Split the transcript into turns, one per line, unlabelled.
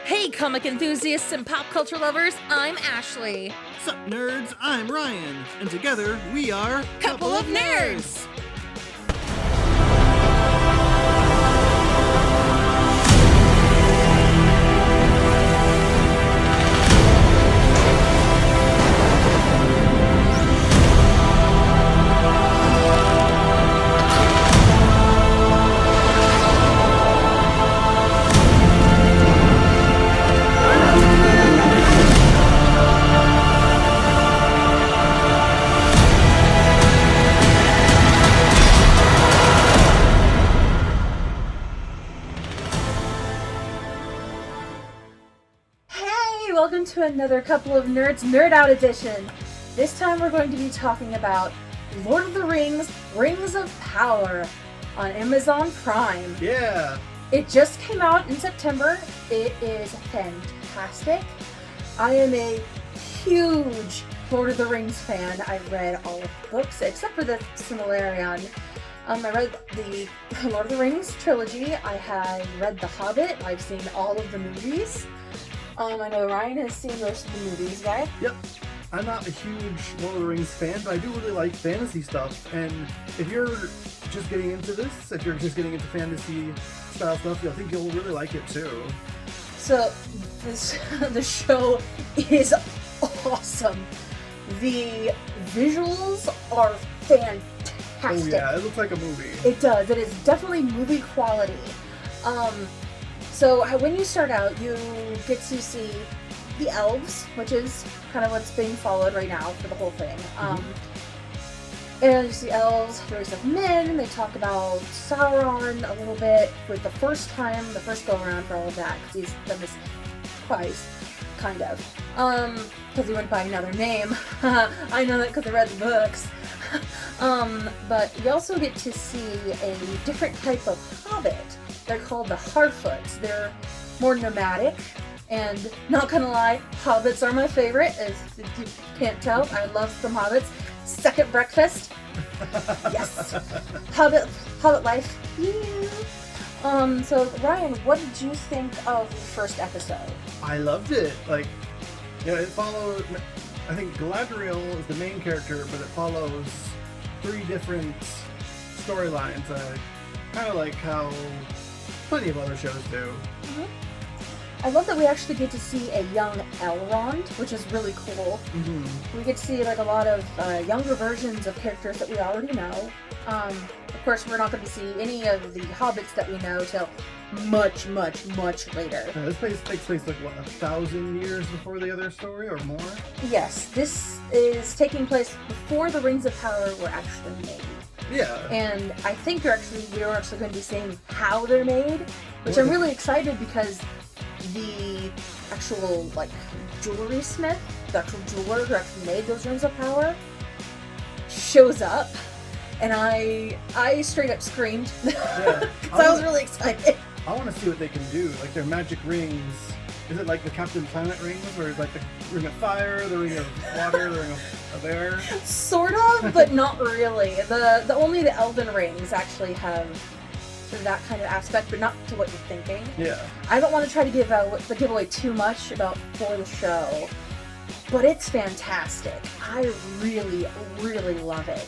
Hey, comic enthusiasts and pop culture lovers, I'm Ashley.
Sup, nerds? I'm Ryan, and together we are
Couple of Nerds. Welcome to another Couple of Nerds Nerd Out edition. This time we're going to be talking about Lord of the Rings, Rings of Power on Amazon Prime.
Yeah!
It just came out in September. It is fantastic. I am a huge Lord of the Rings fan. I've read all of the books except for the Silmarillion. I read the Lord of the Rings trilogy. I have read The Hobbit. I've seen all of the movies. I know Ryan has seen most of the movies, right?
Yep. I'm not a huge Lord of the Rings fan, but I do really like fantasy stuff. And if you're just getting into this, if you're just getting into fantasy style stuff, I think you'll really like it too.
So, the show is awesome. The visuals are fantastic.
Oh yeah, it looks like a movie.
It does. It is definitely movie quality. So when you start out, you get to see the elves, which is kind of what's being followed right now for the whole thing. And you see elves, race of men. They talk about Sauron a little bit with the first go around for all of that, because he's done this twice, kind of. Because he went by another name. I know that because I read the books. But you also get to see a different type of hobbit. They're called the Harfoots. They're more nomadic, and not gonna lie, hobbits are my favorite, as you can't tell. I love some hobbits. Second breakfast. Yes. Hobbit life. Yeah. So Ryan, what did you think of the first episode?
I loved it. It followed, I think Galadriel is the main character, but it follows 3 different storylines. Kind of like how plenty of other shows do.
Mm-hmm. I love that we actually get to see a young Elrond, which is really cool. Mm-hmm. We get to see a lot of younger versions of characters that we already know. Of course, we're not going to see any of the hobbits that we know till much, much, much later.
This place takes place 1,000 years before the other story, or more?
Yes, this is taking place before the Rings of Power were actually made.
Yeah.
And I think we're actually going to be seeing how they're made, which I'm really excited because the actual jewelry smith, the actual jeweler who actually made those Rings of Power, shows up, and I straight up screamed. Yeah. Because I was really excited.
I want to see what they can do. Their magic rings. Is it like the Captain Planet rings, where it's like the ring of fire, the ring of water, the ring of air?
Sort of, but not really. The only the elven rings actually have that kind of aspect, but not to what you're thinking.
Yeah.
I don't want to try to give away too much for the show, but it's fantastic. I really, really love it.